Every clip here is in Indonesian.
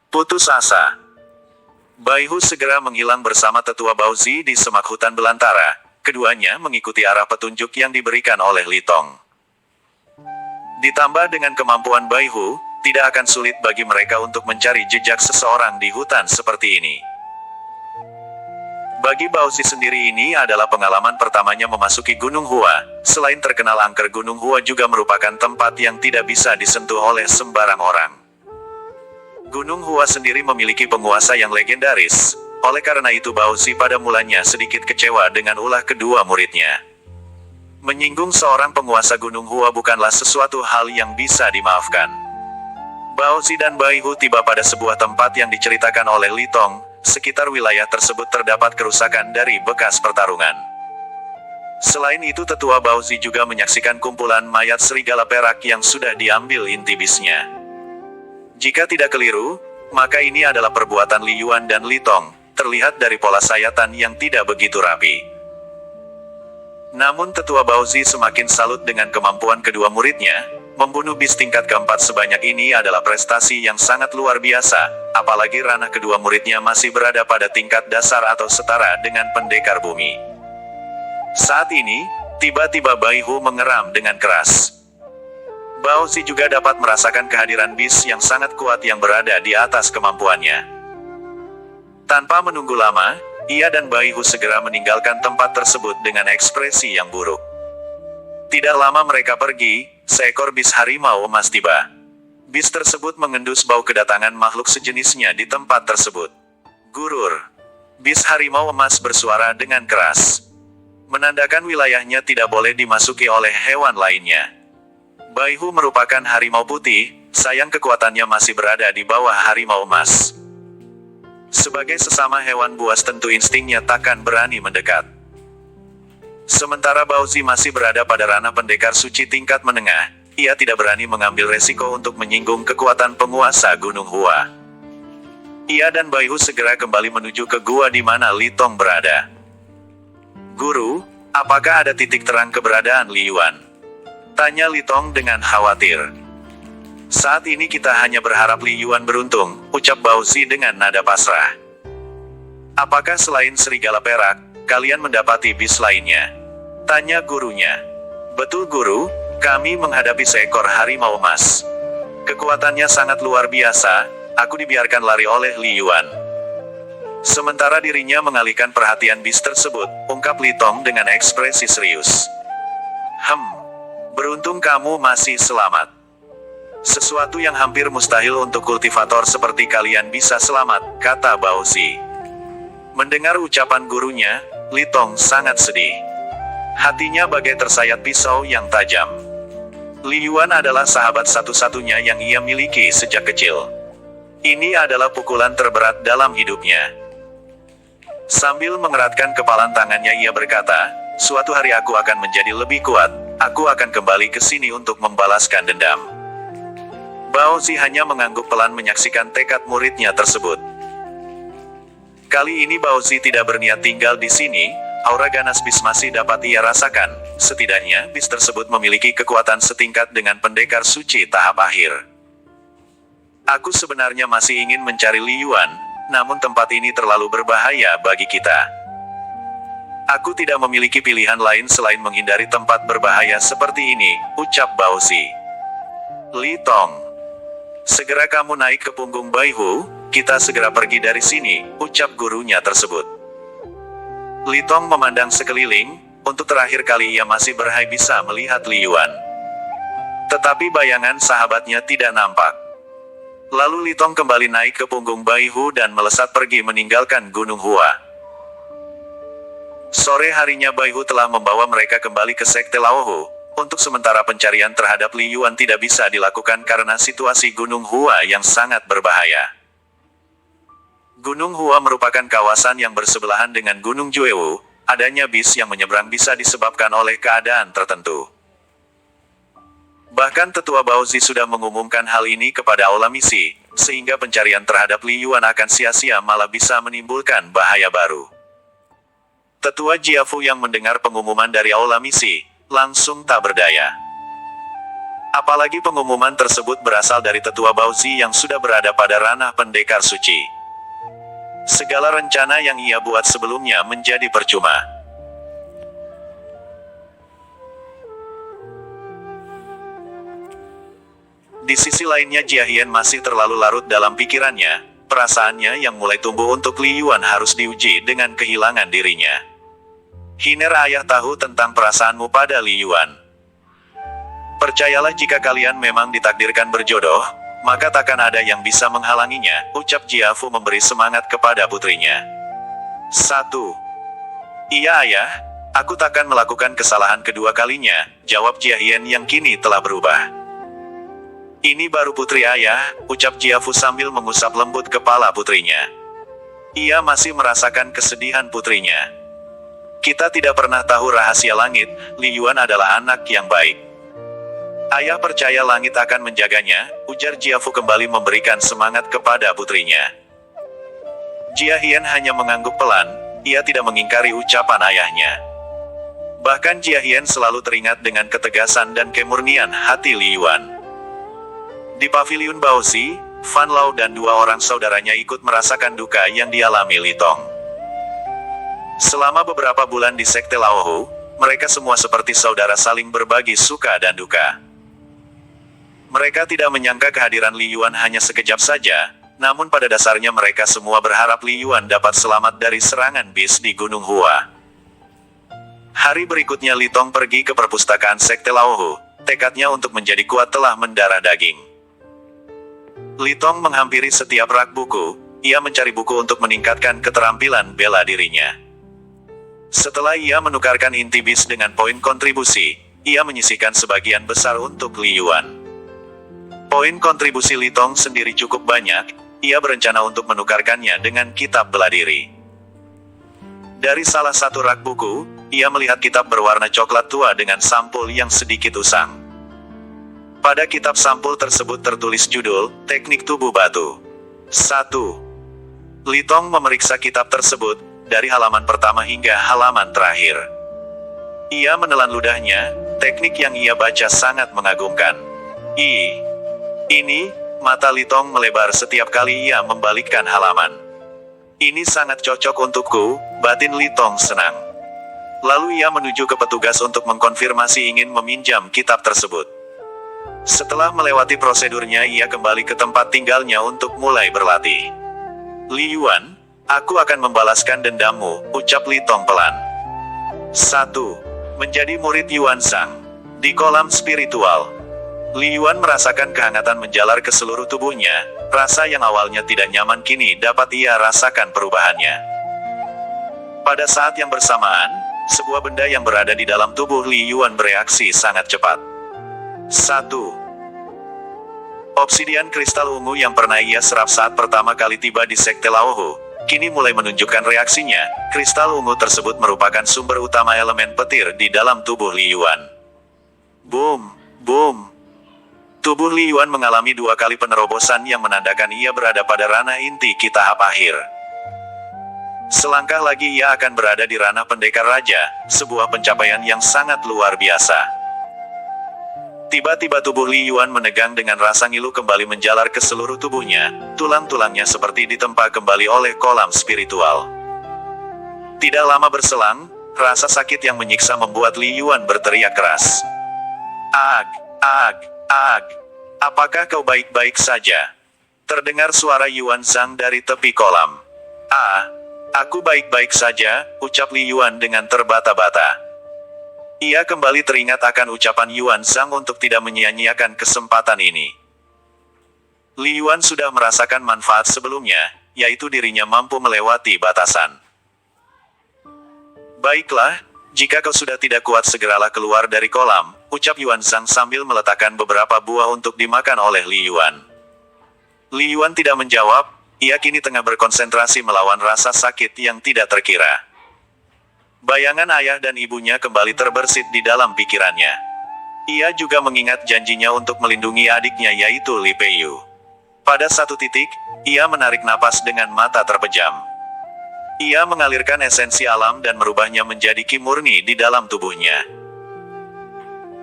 Putus asa. Baihu segera menghilang bersama tetua Baozi di semak hutan belantara. Keduanya mengikuti arah petunjuk yang diberikan oleh Li Tong. Ditambah dengan kemampuan Baihu, tidak akan sulit bagi mereka untuk mencari jejak seseorang di hutan seperti ini. Bagi Baozi sendiri ini adalah pengalaman pertamanya memasuki Gunung Hua. Selain terkenal angker, Gunung Hua juga merupakan tempat yang tidak bisa disentuh oleh sembarang orang. Gunung Hua sendiri memiliki penguasa yang legendaris. Oleh karena itu Baozi pada mulanya sedikit kecewa dengan ulah kedua muridnya. Menyinggung seorang penguasa Gunung Hua bukanlah sesuatu hal yang bisa dimaafkan. Baozi dan Baihu tiba pada sebuah tempat yang diceritakan oleh Li Tong. Sekitar wilayah tersebut terdapat kerusakan dari bekas pertarungan. Selain itu tetua Baozi juga menyaksikan kumpulan mayat serigala perak yang sudah diambil inti bisnya. Jika tidak keliru, maka ini adalah perbuatan Li Yuan dan Li Tong, terlihat dari pola sayatan yang tidak begitu rapi. Namun tetua Baozi semakin salut dengan kemampuan kedua muridnya. Membunuh bis tingkat keempat sebanyak ini adalah prestasi yang sangat luar biasa, apalagi ranah kedua muridnya masih berada pada tingkat dasar atau setara dengan pendekar bumi. Saat ini, tiba-tiba Baihu mengeram dengan keras. Baozi juga dapat merasakan kehadiran bis yang sangat kuat yang berada di atas kemampuannya. Tanpa menunggu lama, ia dan Baihu segera meninggalkan tempat tersebut dengan ekspresi yang buruk. Tidak lama mereka pergi, seekor bis harimau emas tiba. Bis tersebut mengendus bau kedatangan makhluk sejenisnya di tempat tersebut. Gurur. Bis harimau emas bersuara dengan keras, menandakan wilayahnya tidak boleh dimasuki oleh hewan lainnya. Baihu merupakan harimau putih, sayang kekuatannya masih berada di bawah harimau emas. Sebagai sesama hewan buas tentu instingnya takkan berani mendekat. Sementara Baozi masih berada pada ranah pendekar suci tingkat menengah, ia tidak berani mengambil resiko untuk menyinggung kekuatan penguasa Gunung Hua. Ia dan Baihu segera kembali menuju ke gua di mana Li Tong berada. Guru, apakah ada titik terang keberadaan Li Yuan? Tanya Li Tong dengan khawatir. Saat ini kita hanya berharap Li Yuan beruntung, ucap Baozi dengan nada pasrah. Apakah selain serigala perak, kalian mendapati bis lainnya? Tanya gurunya. Betul guru, kami menghadapi seekor harimau emas. Kekuatannya sangat luar biasa, aku dibiarkan lari oleh Li Yuan. Sementara dirinya mengalihkan perhatian bis tersebut, ungkap Li Tong dengan ekspresi serius. Beruntung kamu masih selamat. Sesuatu yang hampir mustahil untuk kultivator seperti kalian bisa selamat, kata Baozi. Mendengar ucapan gurunya, Li Tong sangat sedih. Hatinya bagai tersayat pisau yang tajam. Li Yuan adalah sahabat satu-satunya yang ia miliki sejak kecil. Ini adalah pukulan terberat dalam hidupnya. Sambil mengeratkan kepalan tangannya ia berkata, suatu hari aku akan menjadi lebih kuat. Aku akan kembali ke sini untuk membalaskan dendam. Baozi hanya mengangguk pelan menyaksikan tekad muridnya tersebut. Kali ini Baozi tidak berniat tinggal di sini, aura ganas bis masih dapat ia rasakan, setidaknya bis tersebut memiliki kekuatan setingkat dengan pendekar suci tahap akhir. Aku sebenarnya masih ingin mencari Li Yuan, namun tempat ini terlalu berbahaya bagi kita. Aku tidak memiliki pilihan lain selain menghindari tempat berbahaya seperti ini, ucap Baozi. Li Tong, segera kamu naik ke punggung Baihu, kita segera pergi dari sini, ucap gurunya tersebut. Li Tong memandang sekeliling, untuk terakhir kali ia masih berharap bisa melihat Li Yuan. Tetapi bayangan sahabatnya tidak nampak. Lalu Li Tong kembali naik ke punggung Baihu dan melesat pergi meninggalkan Gunung Hua. Sore harinya Baihu telah membawa mereka kembali ke Sekte Laohu. Untuk sementara pencarian terhadap Li Yuan tidak bisa dilakukan karena situasi Gunung Hua yang sangat berbahaya. Gunung Hua merupakan kawasan yang bersebelahan dengan Gunung Juewu. Adanya bis yang menyeberang bisa disebabkan oleh keadaan tertentu. Bahkan tetua Baozi sudah mengumumkan hal ini kepada aula misi, sehingga pencarian terhadap Li Yuan akan sia-sia malah bisa menimbulkan bahaya baru. Tetua Jiafu yang mendengar pengumuman dari aula misi, langsung tak berdaya. Apalagi pengumuman tersebut berasal dari tetua Baozi yang sudah berada pada ranah pendekar suci. Segala rencana yang ia buat sebelumnya menjadi percuma. Di sisi lainnya Jia Hian masih terlalu larut dalam pikirannya. Perasaannya yang mulai tumbuh untuk Li Yuan harus diuji dengan kehilangan dirinya. Hiner, ayah tahu tentang perasaanmu pada Li Yuan. Percayalah, jika kalian memang ditakdirkan berjodoh, maka takkan ada yang bisa menghalanginya, ucap Jiafu memberi semangat kepada putrinya. 1. Iya ayah, aku takkan melakukan kesalahan kedua kalinya, jawab Jia Hian yang kini telah berubah. Ini baru putri ayah, ucap Jiafu sambil mengusap lembut kepala putrinya. Ia masih merasakan kesedihan putrinya. Kita tidak pernah tahu rahasia langit, Li Yuan adalah anak yang baik. Ayah percaya langit akan menjaganya, ujar Jiafu kembali memberikan semangat kepada putrinya. Jia Hian hanya mengangguk pelan, ia tidak mengingkari ucapan ayahnya. Bahkan Jia Hian selalu teringat dengan ketegasan dan kemurnian hati Li Yuan. Di paviliun Baozi, Fan Lao dan dua orang saudaranya ikut merasakan duka yang dialami Li Tong. Selama beberapa bulan di Sekte Laohu, mereka semua seperti saudara saling berbagi suka dan duka. Mereka tidak menyangka kehadiran Li Yuan hanya sekejap saja, namun pada dasarnya mereka semua berharap Li Yuan dapat selamat dari serangan bis di Gunung Hua. Hari berikutnya Li Tong pergi ke perpustakaan Sekte Laohu, tekadnya untuk menjadi kuat telah mendarah daging. Li Tong menghampiri setiap rak buku, ia mencari buku untuk meningkatkan keterampilan bela dirinya. Setelah ia menukarkan inti bis dengan poin kontribusi, ia menyisihkan sebagian besar untuk Li Yuan. Poin kontribusi Li Tong sendiri cukup banyak, ia berencana untuk menukarkannya dengan kitab bela diri. Dari salah satu rak buku, ia melihat kitab berwarna coklat tua dengan sampul yang sedikit usang. Pada kitab sampul tersebut tertulis judul, Teknik Tubuh Batu. 1. Li Tong memeriksa kitab tersebut, dari halaman pertama hingga halaman terakhir. Ia menelan ludahnya, teknik yang ia baca sangat mengagumkan. Ini, mata Li Tong melebar setiap kali ia membalikkan halaman. Ini sangat cocok untukku, batin Li Tong senang. Lalu ia menuju ke petugas untuk mengkonfirmasi ingin meminjam kitab tersebut. Setelah melewati prosedurnya ia kembali ke tempat tinggalnya untuk mulai berlatih. Li Yuan, aku akan membalaskan dendammu, ucap Li Tong pelan. 1. Menjadi murid Yuan Zhang. Di kolam spiritual, Li Yuan merasakan kehangatan menjalar ke seluruh tubuhnya, rasa yang awalnya tidak nyaman kini dapat ia rasakan perubahannya. Pada saat yang bersamaan, sebuah benda yang berada di dalam tubuh Li Yuan bereaksi sangat cepat. 1. Obsidian kristal ungu yang pernah ia serap saat pertama kali tiba di Sekte Laohu, kini mulai menunjukkan reaksinya. Kristal ungu tersebut merupakan sumber utama elemen petir di dalam tubuh Li Yuan. Boom, boom. Tubuh Li Yuan mengalami 2 kali penerobosan yang menandakan ia berada pada ranah inti ki tahap akhir. Selangkah lagi ia akan berada di ranah pendekar raja, sebuah pencapaian yang sangat luar biasa. Tiba-tiba tubuh Li Yuan menegang dengan rasa ngilu kembali menjalar ke seluruh tubuhnya, tulang-tulangnya seperti ditempa kembali oleh kolam spiritual. Tidak lama berselang, rasa sakit yang menyiksa membuat Li Yuan berteriak keras. Ag, apakah kau baik-baik saja? Terdengar suara Yuan Zhang dari tepi kolam. Aku baik-baik saja, ucap Li Yuan dengan terbata-bata. Ia kembali teringat akan ucapan Yuan Zhang untuk tidak menyia-nyiakan kesempatan ini. Li Yuan sudah merasakan manfaat sebelumnya, yaitu dirinya mampu melewati batasan. Baiklah, jika kau sudah tidak kuat segeralah keluar dari kolam, ucap Yuan Zhang sambil meletakkan beberapa buah untuk dimakan oleh Li Yuan. Li Yuan tidak menjawab, ia kini tengah berkonsentrasi melawan rasa sakit yang tidak terkira. Bayangan ayah dan ibunya kembali terbersit di dalam pikirannya. Ia juga mengingat janjinya untuk melindungi adiknya yaitu Li Peiyu. Pada satu titik, ia menarik napas dengan mata terpejam. Ia mengalirkan esensi alam dan merubahnya menjadi ki murni di dalam tubuhnya.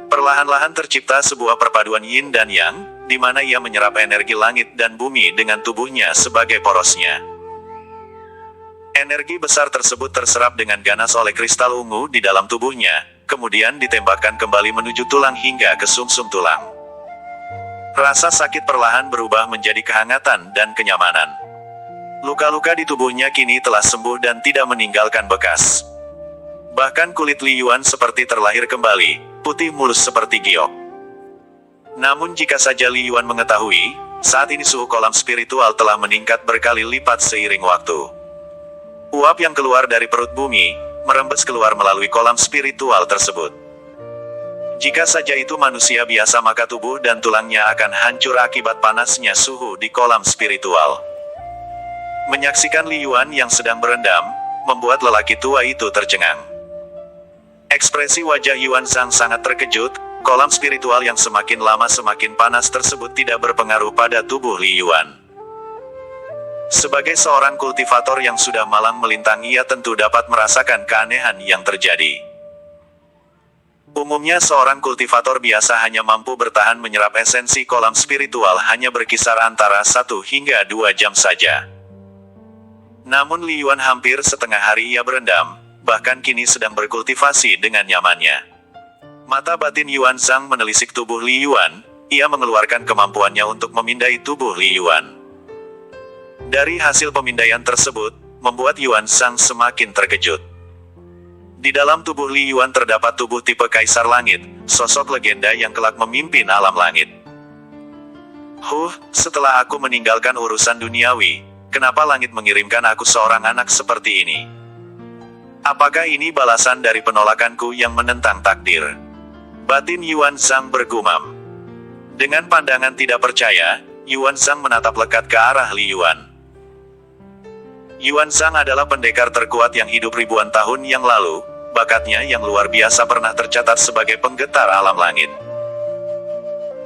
Perlahan-lahan tercipta sebuah perpaduan yin dan yang, di mana ia menyerap energi langit dan bumi dengan tubuhnya sebagai porosnya. Energi besar tersebut terserap dengan ganas oleh kristal ungu di dalam tubuhnya, kemudian ditembakkan kembali menuju tulang hingga ke sumsum tulang. Rasa sakit perlahan berubah menjadi kehangatan dan kenyamanan. Luka-luka di tubuhnya kini telah sembuh dan tidak meninggalkan bekas. Bahkan kulit Li Yuan seperti terlahir kembali, putih mulus seperti giok. Namun jika saja Li Yuan mengetahui, saat ini suhu kolam spiritual telah meningkat berkali lipat seiring waktu. Uap yang keluar dari perut bumi, merembes keluar melalui kolam spiritual tersebut. Jika saja itu manusia biasa maka tubuh dan tulangnya akan hancur akibat panasnya suhu di kolam spiritual. Menyaksikan Li Yuan yang sedang berendam, membuat lelaki tua itu tercengang. Ekspresi wajah Yuan Zhang sangat terkejut, kolam spiritual yang semakin lama semakin panas tersebut tidak berpengaruh pada tubuh Li Yuan. Sebagai seorang kultivator yang sudah malang melintang, ia tentu dapat merasakan keanehan yang terjadi. Umumnya seorang kultivator biasa hanya mampu bertahan menyerap esensi kolam spiritual hanya berkisar antara 1 hingga 2 jam saja. Namun Li Yuan hampir setengah hari ia berendam, bahkan kini sedang berkultivasi dengan nyamannya. Mata batin Yuan Zhang menelisik tubuh Li Yuan, ia mengeluarkan kemampuannya untuk memindai tubuh Li Yuan. Dari hasil pemindaian tersebut, membuat Yuan Zhang semakin terkejut. Di dalam tubuh Li Yuan terdapat tubuh tipe Kaisar Langit, sosok legenda yang kelak memimpin alam langit. Setelah aku meninggalkan urusan duniawi, kenapa langit mengirimkan aku seorang anak seperti ini? Apakah ini balasan dari penolakanku yang menentang takdir? Batin Yuan Zhang bergumam. Dengan pandangan tidak percaya, Yuan Zhang menatap lekat ke arah Li Yuan. Yuan Zhang adalah pendekar terkuat yang hidup ribuan tahun yang lalu, bakatnya yang luar biasa pernah tercatat sebagai penggetar alam langit.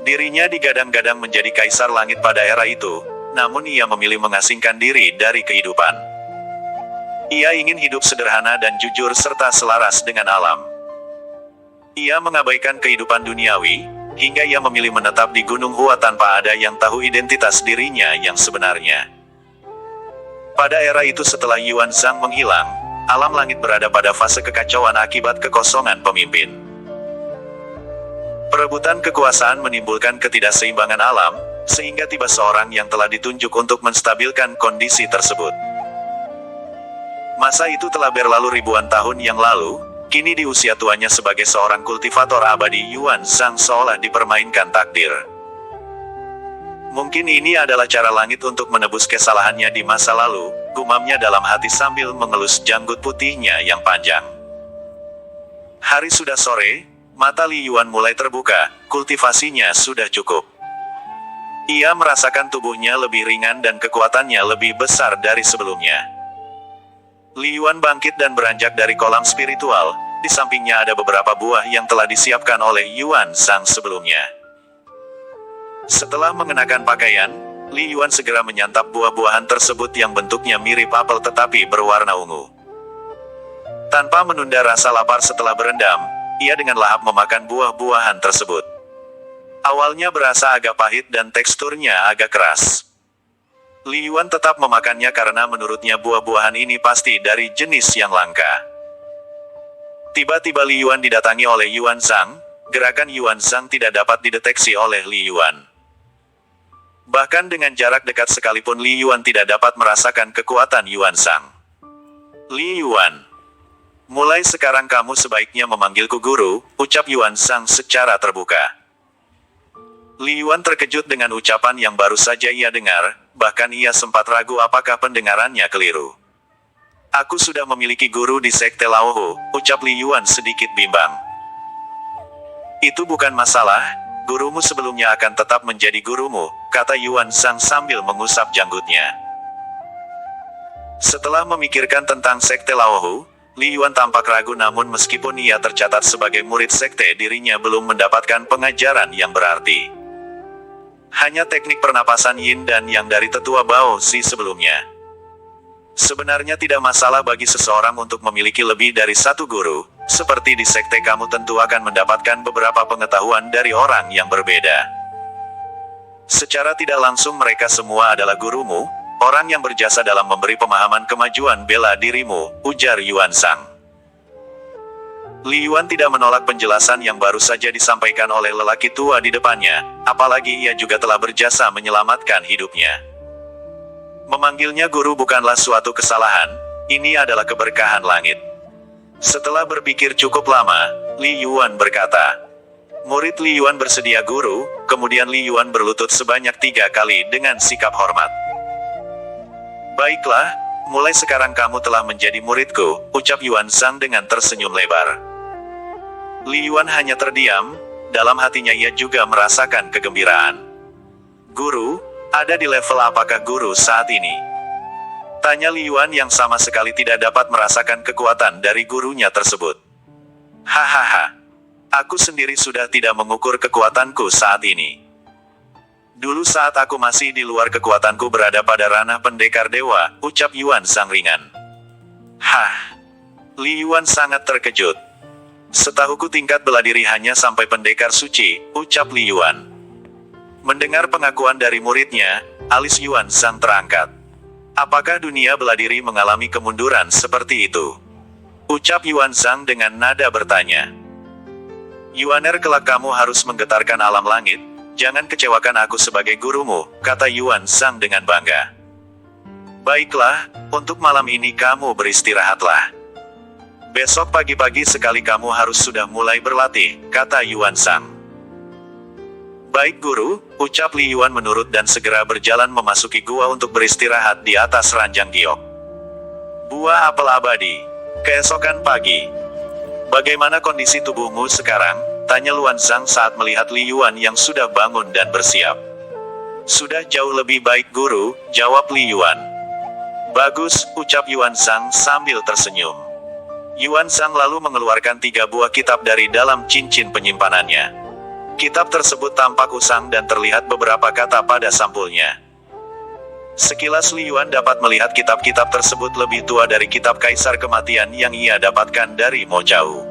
Dirinya digadang-gadang menjadi Kaisar Langit pada era itu, namun ia memilih mengasingkan diri dari kehidupan. Ia ingin hidup sederhana dan jujur serta selaras dengan alam. Ia mengabaikan kehidupan duniawi, hingga ia memilih menetap di Gunung Hua tanpa ada yang tahu identitas dirinya yang sebenarnya. Pada era itu setelah Yuan Zhang menghilang, alam langit berada pada fase kekacauan akibat kekosongan pemimpin. Perebutan kekuasaan menimbulkan ketidakseimbangan alam, sehingga tiba seorang yang telah ditunjuk untuk menstabilkan kondisi tersebut. Masa itu telah berlalu ribuan tahun yang lalu, kini di usia tuanya sebagai seorang kultivator abadi Yuan Zhang seolah dipermainkan takdir. Mungkin ini adalah cara langit untuk menebus kesalahannya di masa lalu, gumamnya dalam hati sambil mengelus janggut putihnya yang panjang. Hari sudah sore, mata Li Yuan mulai terbuka, kultivasinya sudah cukup. Ia merasakan tubuhnya lebih ringan dan kekuatannya lebih besar dari sebelumnya. Li Yuan bangkit dan beranjak dari kolam spiritual, di sampingnya ada beberapa buah yang telah disiapkan oleh Yuan Zhang sebelumnya. Setelah mengenakan pakaian, Li Yuan segera menyantap buah-buahan tersebut yang bentuknya mirip apel tetapi berwarna ungu. Tanpa menunda rasa lapar setelah berendam, ia dengan lahap memakan buah-buahan tersebut. Awalnya berasa agak pahit dan teksturnya agak keras. Li Yuan tetap memakannya karena menurutnya buah-buahan ini pasti dari jenis yang langka. Tiba-tiba Li Yuan didatangi oleh Yuan Zhang, gerakan Yuan Zhang tidak dapat dideteksi oleh Li Yuan. Bahkan dengan jarak dekat sekalipun Li Yuan tidak dapat merasakan kekuatan Yuan Zhang. Li Yuan, mulai sekarang kamu sebaiknya memanggilku guru, ucap Yuan Zhang secara terbuka. Li Yuan terkejut dengan ucapan yang baru saja ia dengar, bahkan ia sempat ragu apakah pendengarannya keliru. Aku sudah memiliki guru di Sekte Laohu, ucap Li Yuan sedikit bimbang. Itu bukan masalah, gurumu sebelumnya akan tetap menjadi gurumu, kata Yuan Zhang sambil mengusap janggutnya. Setelah memikirkan tentang Sekte Laohu, Li Yuan tampak ragu namun meskipun ia tercatat sebagai murid sekte dirinya belum mendapatkan pengajaran yang berarti. Hanya teknik pernapasan yin dan yang dari tetua Bao Zi sebelumnya. Sebenarnya tidak masalah bagi seseorang untuk memiliki lebih dari satu guru. Seperti di sekte, kamu tentu akan mendapatkan beberapa pengetahuan dari orang yang berbeda. Secara tidak langsung mereka semua adalah gurumu, orang yang berjasa dalam memberi pemahaman kemajuan bela dirimu, ujar Yuan Sang. Li Yuan tidak menolak penjelasan yang baru saja disampaikan oleh lelaki tua di depannya, apalagi ia juga telah berjasa menyelamatkan hidupnya. Memanggilnya guru bukanlah suatu kesalahan, ini adalah keberkahan langit. Setelah berpikir cukup lama, Li Yuan berkata, murid Li Yuan bersedia guru, kemudian Li Yuan berlutut sebanyak 3 kali dengan sikap hormat. Baiklah, mulai sekarang kamu telah menjadi muridku, ucap Yuan Sang dengan tersenyum lebar. Li Yuan hanya terdiam, dalam hatinya ia juga merasakan kegembiraan. Guru, ada di level apakah guru saat ini? Tanya Li Yuan yang sama sekali tidak dapat merasakan kekuatan dari gurunya tersebut. Hahaha, aku sendiri sudah tidak mengukur kekuatanku saat ini. Dulu saat aku masih di luar kekuatanku berada pada ranah pendekar dewa, ucap Yuan Sang ringan. Hah, Li Yuan sangat terkejut. Setahuku tingkat bela diri hanya sampai pendekar suci, ucap Li Yuan. Mendengar pengakuan dari muridnya, alis Yuan Sang terangkat. Apakah dunia bela diri mengalami kemunduran seperti itu? Ucap Yuan Sang dengan nada bertanya. Yuaner, kelak kamu harus menggetarkan alam langit, jangan kecewakan aku sebagai gurumu, kata Yuan Sang dengan bangga. Baiklah, untuk malam ini kamu beristirahatlah. Besok pagi-pagi sekali kamu harus sudah mulai berlatih, kata Yuan Sang. Baik guru, ucap Li Yuan menurut dan segera berjalan memasuki gua untuk beristirahat di atas ranjang giok. Buah apel abadi. Keesokan pagi. Bagaimana kondisi tubuhmu sekarang? Tanya Yuan Sang saat melihat Li Yuan yang sudah bangun dan bersiap. Sudah jauh lebih baik guru, jawab Li Yuan. Bagus, ucap Yuan Sang sambil tersenyum. Yuan Sang lalu mengeluarkan 3 buah kitab dari dalam cincin penyimpanannya. Kitab tersebut tampak usang dan terlihat beberapa kata pada sampulnya. Sekilas Li Yuan dapat melihat kitab-kitab tersebut lebih tua dari kitab Kaisar Kematian yang ia dapatkan dari Mo Chao.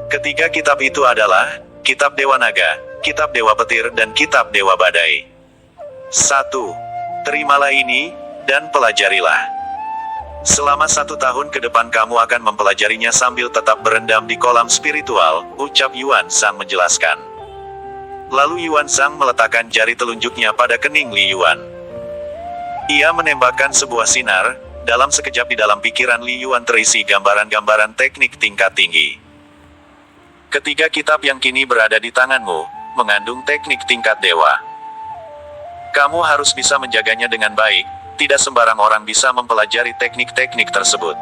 Ketiga kitab itu adalah Kitab Dewa Naga, Kitab Dewa Petir dan Kitab Dewa Badai. 1. Terimalah ini, dan pelajarilah. Selama 1 tahun ke depan kamu akan mempelajarinya sambil tetap berendam di kolam spiritual, ucap Yuan Sang menjelaskan. Lalu Yuan Sang meletakkan jari telunjuknya pada kening Li Yuan. Ia menembakkan sebuah sinar, dalam sekejap di dalam pikiran Li Yuan terisi gambaran-gambaran teknik tingkat tinggi. Ketiga kitab yang kini berada di tanganmu, mengandung teknik tingkat dewa. Kamu harus bisa menjaganya dengan baik. Tidak sembarang orang bisa mempelajari teknik-teknik tersebut.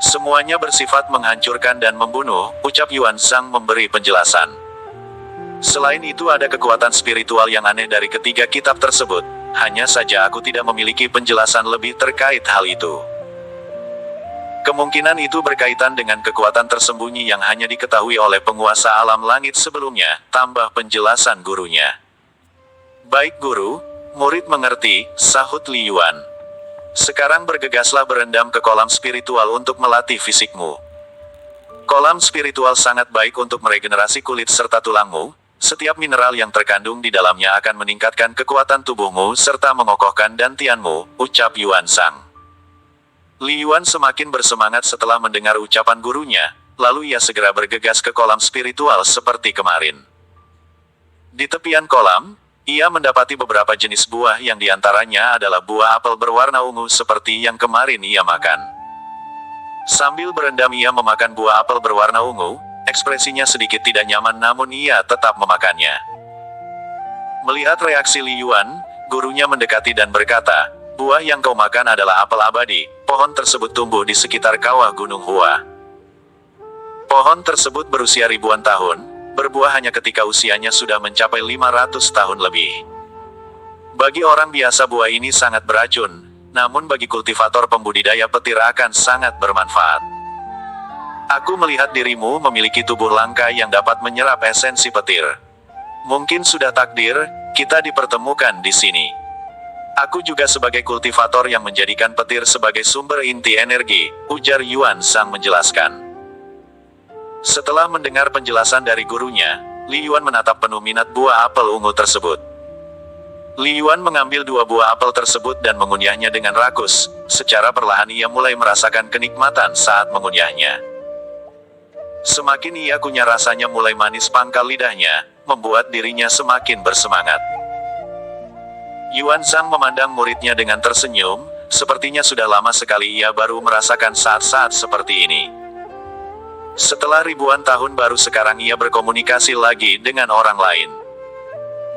Semuanya bersifat menghancurkan dan membunuh, ucap Yuan Sang memberi penjelasan. Selain itu ada kekuatan spiritual yang aneh dari ketiga kitab tersebut, hanya saja aku tidak memiliki penjelasan lebih terkait hal itu. Kemungkinan itu berkaitan dengan kekuatan tersembunyi yang hanya diketahui oleh penguasa alam langit sebelumnya, tambah penjelasan gurunya. Baik guru, murid mengerti, sahut Li Yuan. Sekarang bergegaslah berendam ke kolam spiritual untuk melatih fisikmu. Kolam spiritual sangat baik untuk meregenerasi kulit serta tulangmu, setiap mineral yang terkandung di dalamnya akan meningkatkan kekuatan tubuhmu serta mengokohkan dantianmu, ucap Yuan Sang. Li Yuan semakin bersemangat setelah mendengar ucapan gurunya, lalu ia segera bergegas ke kolam spiritual seperti kemarin. Di tepian kolam, ia mendapati beberapa jenis buah yang diantaranya adalah buah apel berwarna ungu seperti yang kemarin ia makan. Sambil berendam ia memakan buah apel berwarna ungu, ekspresinya sedikit tidak nyaman namun ia tetap memakannya. Melihat reaksi Li Yuan, gurunya mendekati dan berkata, buah yang kau makan adalah apel abadi, pohon tersebut tumbuh di sekitar kawah Gunung Hua. Pohon tersebut berusia ribuan tahun, berbuah hanya ketika usianya sudah mencapai 500 tahun lebih. Bagi orang biasa buah ini sangat beracun, namun bagi kultivator pembudidaya petir akan sangat bermanfaat. Aku melihat dirimu memiliki tubuh langka yang dapat menyerap esensi petir. Mungkin sudah takdir, kita dipertemukan di sini. Aku juga sebagai kultivator yang menjadikan petir sebagai sumber inti energi, ujar Yuan Zhang menjelaskan. Setelah mendengar penjelasan dari gurunya, Li Yuan menatap penuh minat buah apel ungu tersebut. Li Yuan mengambil 2 buah apel tersebut dan mengunyahnya dengan rakus. Secara perlahan ia mulai merasakan kenikmatan saat mengunyahnya. Semakin ia kunyah rasanya mulai manis pangkal lidahnya, membuat dirinya semakin bersemangat. Yuan Zhang memandang muridnya dengan tersenyum, sepertinya sudah lama sekali ia baru merasakan saat-saat seperti ini. Setelah ribuan tahun baru sekarang ia berkomunikasi lagi dengan orang lain.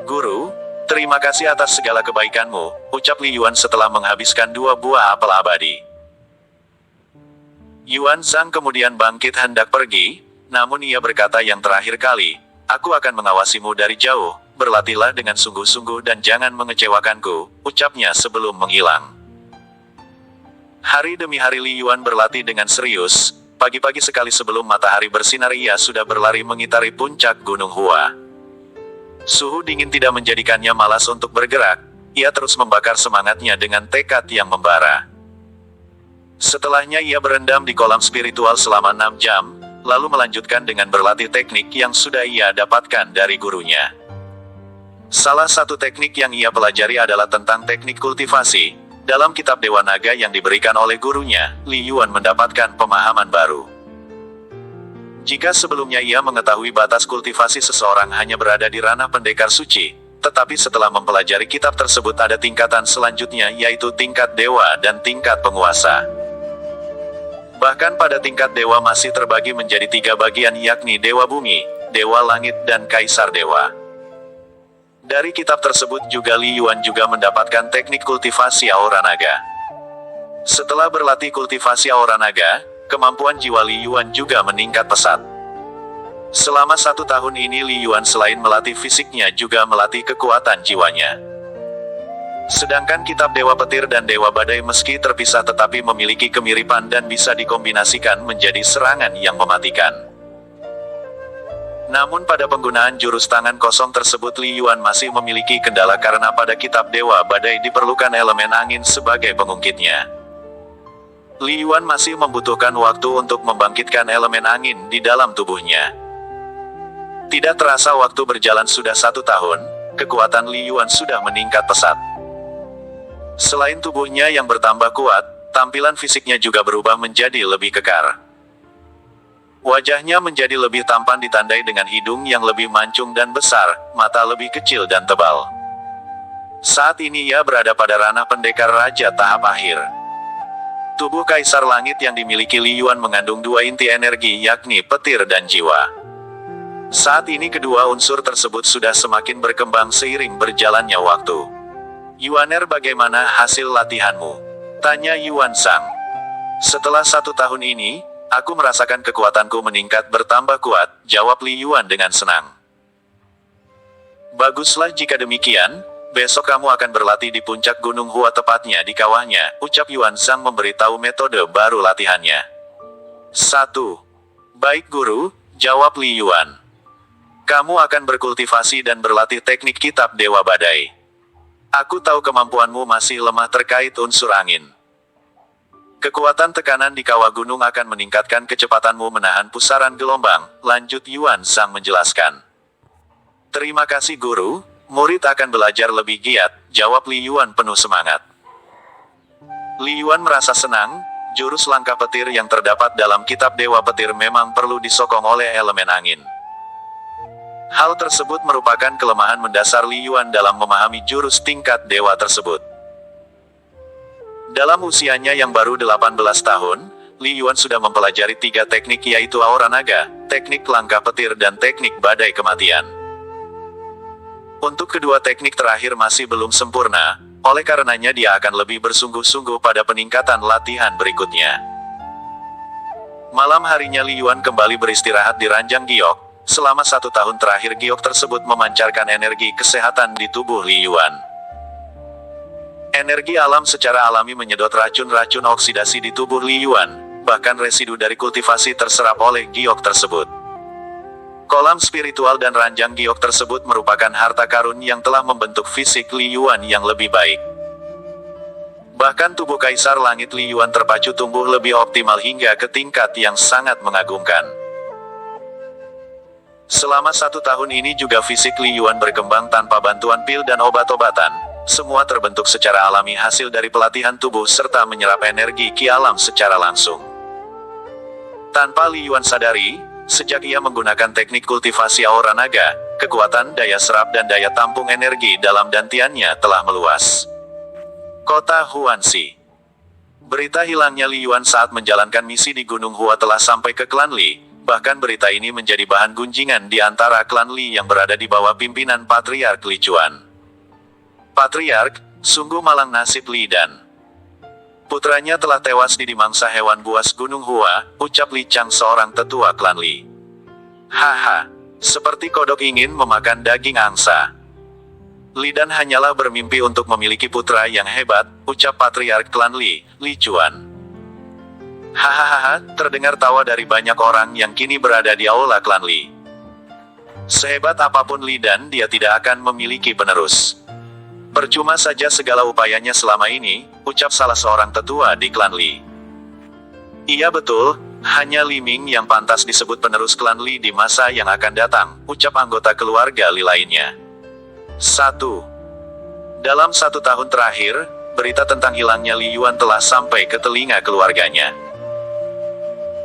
Guru, terima kasih atas segala kebaikanmu, ucap Li Yuan setelah menghabiskan 2 buah apel abadi. Yuan Zhang kemudian bangkit hendak pergi, namun ia berkata yang terakhir kali, aku akan mengawasimu dari jauh, berlatihlah dengan sungguh-sungguh dan jangan mengecewakanku, ucapnya sebelum menghilang. Hari demi hari Li Yuan berlatih dengan serius, pagi-pagi sekali sebelum matahari bersinar ia sudah berlari mengitari puncak Gunung Hua. Suhu dingin tidak menjadikannya malas untuk bergerak, ia terus membakar semangatnya dengan tekad yang membara. Setelahnya ia berendam di kolam spiritual selama 6 jam, lalu melanjutkan dengan berlatih teknik yang sudah ia dapatkan dari gurunya. Salah satu teknik yang ia pelajari adalah tentang teknik kultivasi. Dalam kitab Dewa Naga yang diberikan oleh gurunya, Li Yuan mendapatkan pemahaman baru. Jika sebelumnya ia mengetahui batas kultivasi seseorang hanya berada di ranah pendekar suci, tetapi setelah mempelajari kitab tersebut ada tingkatan selanjutnya yaitu tingkat dewa dan tingkat penguasa. Bahkan pada tingkat dewa masih terbagi menjadi 3 bagian yakni Dewa Bumi, Dewa Langit dan Kaisar Dewa. Dari kitab tersebut juga Li Yuan juga mendapatkan teknik kultivasi aura naga. Setelah berlatih kultivasi aura naga, kemampuan jiwa Li Yuan juga meningkat pesat. Selama 1 tahun ini Li Yuan selain melatih fisiknya juga melatih kekuatan jiwanya. Sedangkan kitab Dewa Petir dan Dewa Badai meski terpisah tetapi memiliki kemiripan dan bisa dikombinasikan menjadi serangan yang mematikan. Namun pada penggunaan jurus tangan kosong tersebut Li Yuan masih memiliki kendala karena pada kitab Dewa Badai diperlukan elemen angin sebagai pengungkitnya. Li Yuan masih membutuhkan waktu untuk membangkitkan elemen angin di dalam tubuhnya. Tidak terasa waktu berjalan sudah 1 tahun, kekuatan Li Yuan sudah meningkat pesat. Selain tubuhnya yang bertambah kuat, tampilan fisiknya juga berubah menjadi lebih kekar. Wajahnya menjadi lebih tampan ditandai dengan hidung yang lebih mancung dan besar, mata lebih kecil dan tebal. Saat ini ia berada pada ranah pendekar raja tahap akhir. Tubuh Kaisar Langit yang dimiliki Li Yuan mengandung 2 inti energi yakni petir dan jiwa. Saat ini kedua unsur tersebut sudah semakin berkembang seiring berjalannya waktu. Yuaner, bagaimana hasil latihanmu? Tanya Yuan Zhang. Setelah 1 tahun ini, aku merasakan kekuatanku meningkat bertambah kuat, jawab Li Yuan dengan senang. Baguslah jika demikian, besok kamu akan berlatih di puncak Gunung Hua tepatnya di kawahnya, ucap Yuan Zhang memberitahu metode baru latihannya. 1. Baik guru, jawab Li Yuan. Kamu akan berkultivasi dan berlatih teknik kitab Dewa Badai. Aku tahu kemampuanmu masih lemah terkait unsur angin. Kekuatan tekanan di kawah gunung akan meningkatkan kecepatanmu menahan pusaran gelombang, lanjut Yuan Zhang menjelaskan. Terima kasih guru, murid akan belajar lebih giat, jawab Li Yuan penuh semangat. Li Yuan merasa senang, jurus langkah petir yang terdapat dalam kitab Dewa Petir memang perlu disokong oleh elemen angin. Hal tersebut merupakan kelemahan mendasar Li Yuan dalam memahami jurus tingkat dewa tersebut. Dalam usianya yang baru 18 tahun, Li Yuan sudah mempelajari 3 teknik yaitu aura naga, teknik langkah petir dan teknik badai kematian. Untuk kedua teknik terakhir masih belum sempurna, oleh karenanya dia akan lebih bersungguh-sungguh pada peningkatan latihan berikutnya. Malam harinya Li Yuan kembali beristirahat di ranjang giok, selama 1 tahun terakhir giok tersebut memancarkan energi kesehatan di tubuh Li Yuan. Energi alam secara alami menyedot racun-racun oksidasi di tubuh Li Yuan, bahkan residu dari kultivasi terserap oleh giok tersebut. Kolam spiritual dan ranjang giok tersebut merupakan harta karun yang telah membentuk fisik Li Yuan yang lebih baik. Bahkan tubuh Kaisar Langit Li Yuan terpacu tumbuh lebih optimal hingga ke tingkat yang sangat mengagumkan. Selama 1 tahun ini juga fisik Li Yuan berkembang tanpa bantuan pil dan obat-obatan. Semua terbentuk secara alami hasil dari pelatihan tubuh serta menyerap energi ki alam secara langsung. Tanpa Li Yuan sadari, sejak ia menggunakan teknik kultivasi aura naga, kekuatan daya serap dan daya tampung energi dalam dantiannya telah meluas. Kota Huanxi. Berita hilangnya Li Yuan saat menjalankan misi di Gunung Hua telah sampai ke klan Li, bahkan berita ini menjadi bahan gunjingan di antara klan Li yang berada di bawah pimpinan Patriark Li Chuan. Patriark, sungguh malang nasib Li Dan. Putranya telah tewas di dimangsa hewan buas Gunung Hua, ucap Li Chang seorang tetua klan Li. Haha, seperti kodok ingin memakan daging angsa. Li Dan hanyalah bermimpi untuk memiliki putra yang hebat, ucap Patriark klan Li, Li Chuan. Hahaha, terdengar tawa dari banyak orang yang kini berada di aula klan Li. Sehebat apapun Li Dan, dia tidak akan memiliki penerus. Percuma saja segala upayanya selama ini, ucap salah seorang tetua di klan Li. Iya betul, hanya Li Ming yang pantas disebut penerus klan Li di masa yang akan datang, ucap anggota keluarga Li lainnya. 1. Dalam 1 tahun terakhir, berita tentang hilangnya Li Yuan telah sampai ke telinga keluarganya.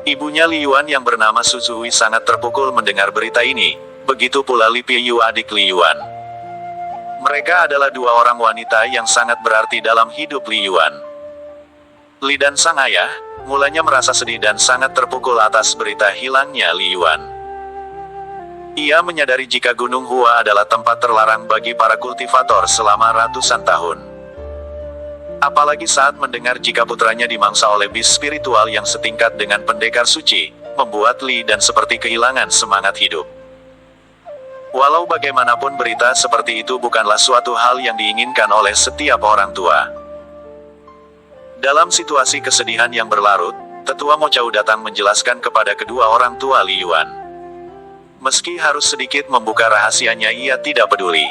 Ibunya Li Yuan yang bernama Su Zuhui sangat terpukul mendengar berita ini, begitu pula Li Piyu adik Li Yuan. Mereka adalah 2 orang wanita yang sangat berarti dalam hidup Li Yuan. Li Dan sang ayah, mulanya merasa sedih dan sangat terpukul atas berita hilangnya Li Yuan. Ia menyadari jika Gunung Hua adalah tempat terlarang bagi para kultivator selama ratusan tahun. Apalagi saat mendengar jika putranya dimangsa oleh bis spiritual yang setingkat dengan pendekar suci, membuat Li Dan seperti kehilangan semangat hidup. Walau bagaimanapun berita seperti itu bukanlah suatu hal yang diinginkan oleh setiap orang tua. Dalam situasi kesedihan yang berlarut, tetua Mo Chao datang menjelaskan kepada kedua orang tua Li Yuan. Meski harus sedikit membuka rahasianya, ia tidak peduli.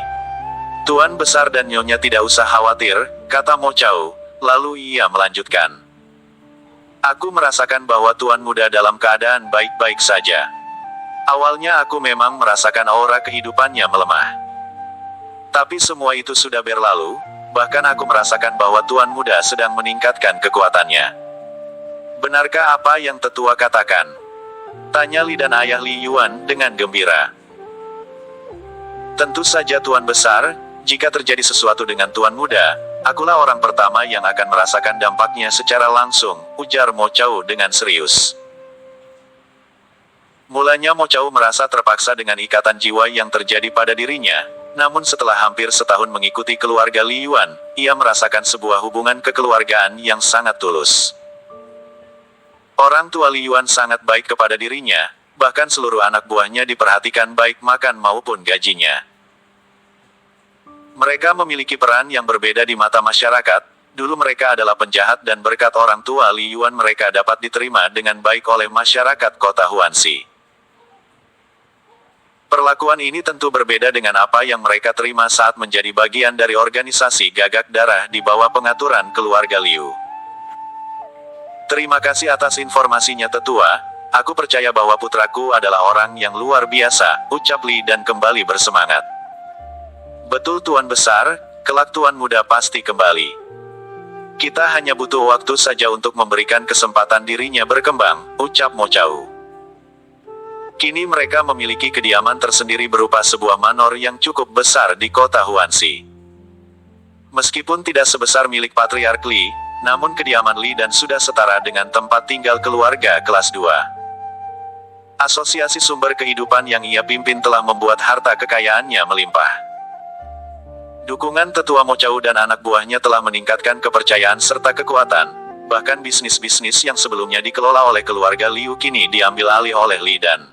Tuan besar dan nyonya tidak usah khawatir, kata Mo Chao, lalu ia melanjutkan. Aku merasakan bahwa tuan muda dalam keadaan baik-baik saja. Awalnya aku memang merasakan aura kehidupannya melemah. Tapi semua itu sudah berlalu, bahkan aku merasakan bahwa tuan muda sedang meningkatkan kekuatannya. Benarkah apa yang tetua katakan? Tanya Li Dan ayah Li Yuan dengan gembira. Tentu saja tuan besar, jika terjadi sesuatu dengan tuan muda, akulah orang pertama yang akan merasakan dampaknya secara langsung, ujar Mo Chao dengan serius. Mulanya Mo Chao merasa terpaksa dengan ikatan jiwa yang terjadi pada dirinya, namun setelah hampir setahun mengikuti keluarga Li Yuan, ia merasakan sebuah hubungan kekeluargaan yang sangat tulus. Orang tua Li Yuan sangat baik kepada dirinya, bahkan seluruh anak buahnya diperhatikan baik makan maupun gajinya. Mereka memiliki peran yang berbeda di mata masyarakat. Dulu mereka adalah penjahat dan berkat orang tua Li Yuan mereka dapat diterima dengan baik oleh masyarakat kota Huanxi. Perlakuan ini tentu berbeda dengan apa yang mereka terima saat menjadi bagian dari organisasi gagak darah di bawah pengaturan keluarga Liu. Terima kasih atas informasinya tetua, aku percaya bahwa putraku adalah orang yang luar biasa, ucap Li Dan kembali bersemangat. Betul tuan besar, kelak tuan muda pasti kembali. Kita hanya butuh waktu saja untuk memberikan kesempatan dirinya berkembang, ucap Mo Chao. Kini mereka memiliki kediaman tersendiri berupa sebuah manor yang cukup besar di kota Huanxi. Meskipun tidak sebesar milik Patriark Li, namun kediaman Li Dan sudah setara dengan tempat tinggal keluarga kelas 2. Asosiasi sumber kehidupan yang ia pimpin telah membuat harta kekayaannya melimpah. Dukungan tetua Mo Chao dan anak buahnya telah meningkatkan kepercayaan serta kekuatan, bahkan bisnis-bisnis yang sebelumnya dikelola oleh keluarga Liu kini diambil alih oleh Li Dan.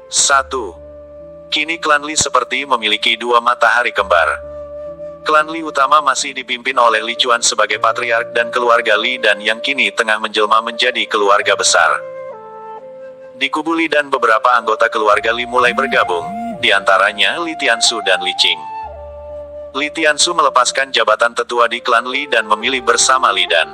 1. Kini klan Li seperti memiliki 2 matahari kembar. Klan Li utama masih dipimpin oleh Li Chuan sebagai patriark dan keluarga Li Dan yang kini tengah menjelma menjadi keluarga besar. Di kubu Li Dan beberapa anggota keluarga Li mulai bergabung, di antaranya Li Tiansu dan Li Qing. Li Tiansu melepaskan jabatan tetua di klan Li dan memilih bersama Li Dan.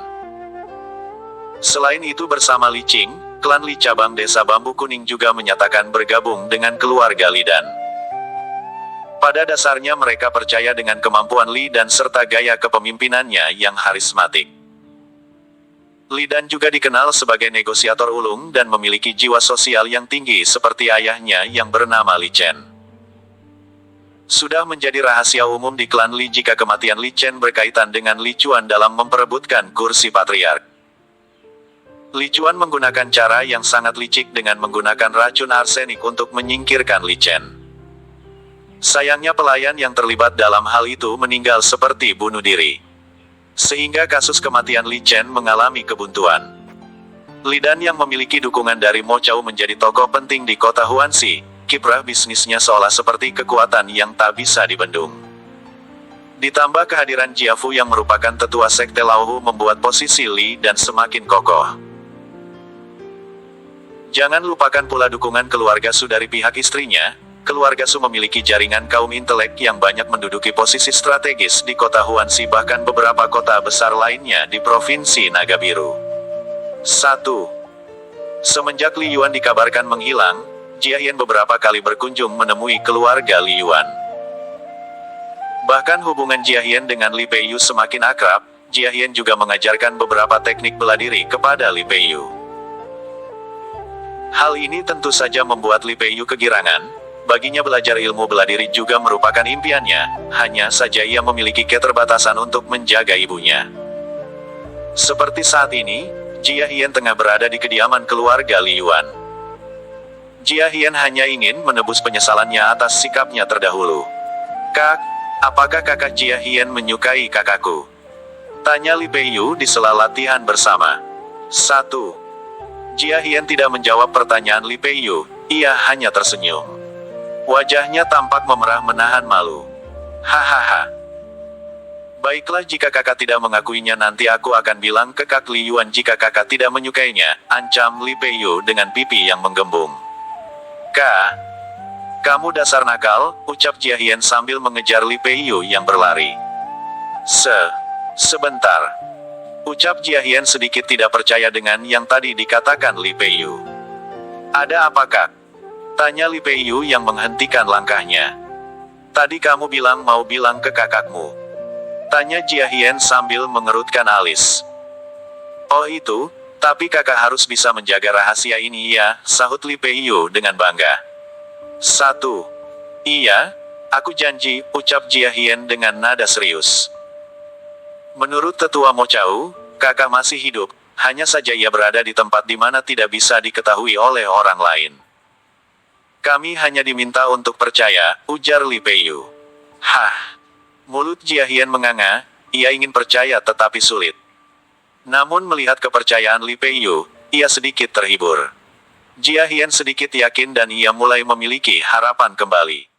Selain itu bersama Li Qing, klan Li cabang desa Bambu Kuning juga menyatakan bergabung dengan keluarga Li Dan. Pada dasarnya mereka percaya dengan kemampuan Li Dan serta gaya kepemimpinannya yang karismatik. Li Dan juga dikenal sebagai negosiator ulung dan memiliki jiwa sosial yang tinggi seperti ayahnya yang bernama Li Chen. Sudah menjadi rahasia umum di klan Li jika kematian Li Chen berkaitan dengan Li Chuan dalam memperebutkan kursi patriark. Li Chuan menggunakan cara yang sangat licik dengan menggunakan racun arsenik untuk menyingkirkan Li Chen. Sayangnya pelayan yang terlibat dalam hal itu meninggal seperti bunuh diri. Sehingga kasus kematian Li Chen mengalami kebuntuan. Li Dan yang memiliki dukungan dari Mo Chao menjadi tokoh penting di kota Huanxi. Kiprah bisnisnya seolah seperti kekuatan yang tak bisa dibendung. Ditambah kehadiran Jiafu yang merupakan tetua sekte Laohu membuat posisi Li Dan semakin kokoh. Jangan lupakan pula dukungan keluarga Su dari pihak istrinya. Keluarga Su memiliki jaringan kaum intelek yang banyak menduduki posisi strategis di kota Huanxi bahkan beberapa kota besar lainnya di Provinsi Naga Biru. 1. Semenjak Li Yuan dikabarkan menghilang, Jia Hian beberapa kali berkunjung menemui keluarga Li Yuan. Bahkan hubungan Jia Hian dengan Li Peiyu semakin akrab, Jia Hian juga mengajarkan beberapa teknik bela diri kepada Li Peiyu. Hal ini tentu saja membuat Li Peiyu kegirangan. Baginya belajar ilmu bela diri juga merupakan impiannya, hanya saja ia memiliki keterbatasan untuk menjaga ibunya. Seperti saat ini, Jia Hian tengah berada di kediaman keluarga Li Yuan. Jia Hian hanya ingin menebus penyesalannya atas sikapnya terdahulu. "Kak, apakah kakak Jia Hian menyukai kakakku?" tanya Li Peiyu di sela latihan bersama. 1. Jia Hian tidak menjawab pertanyaan Li Peiyu, ia hanya tersenyum. Wajahnya tampak memerah menahan malu. "Hahaha. Baiklah jika kakak tidak mengakuinya nanti aku akan bilang ke Kak Li Yuan jika kakak tidak menyukainya," ancam Li Peiyu dengan pipi yang menggembung. "Kak, kamu dasar nakal," ucap Jia Hian sambil mengejar Li Peiyu yang berlari. Sebentar. Ucap Jia Hian sedikit tidak percaya dengan yang tadi dikatakan Li Peiyu. "Ada apa Kak?" tanya Li Peiyu yang menghentikan langkahnya. "Tadi kamu bilang mau bilang ke kakakmu," tanya Jia Hian sambil mengerutkan alis. "Oh itu, tapi kakak harus bisa menjaga rahasia ini ya," sahut Li Peiyu dengan bangga. 1. "Iya, aku janji," ucap Jia Hian dengan nada serius. Menurut tetua Mo Chao, kakak masih hidup, hanya saja ia berada di tempat di mana tidak bisa diketahui oleh orang lain. "Kami hanya diminta untuk percaya," ujar Li Peiyu. "Hah." Mulut Jia Hian menganga, ia ingin percaya tetapi sulit. Namun melihat kepercayaan Li Peiyu, ia sedikit terhibur. Jia Hian sedikit yakin dan ia mulai memiliki harapan kembali.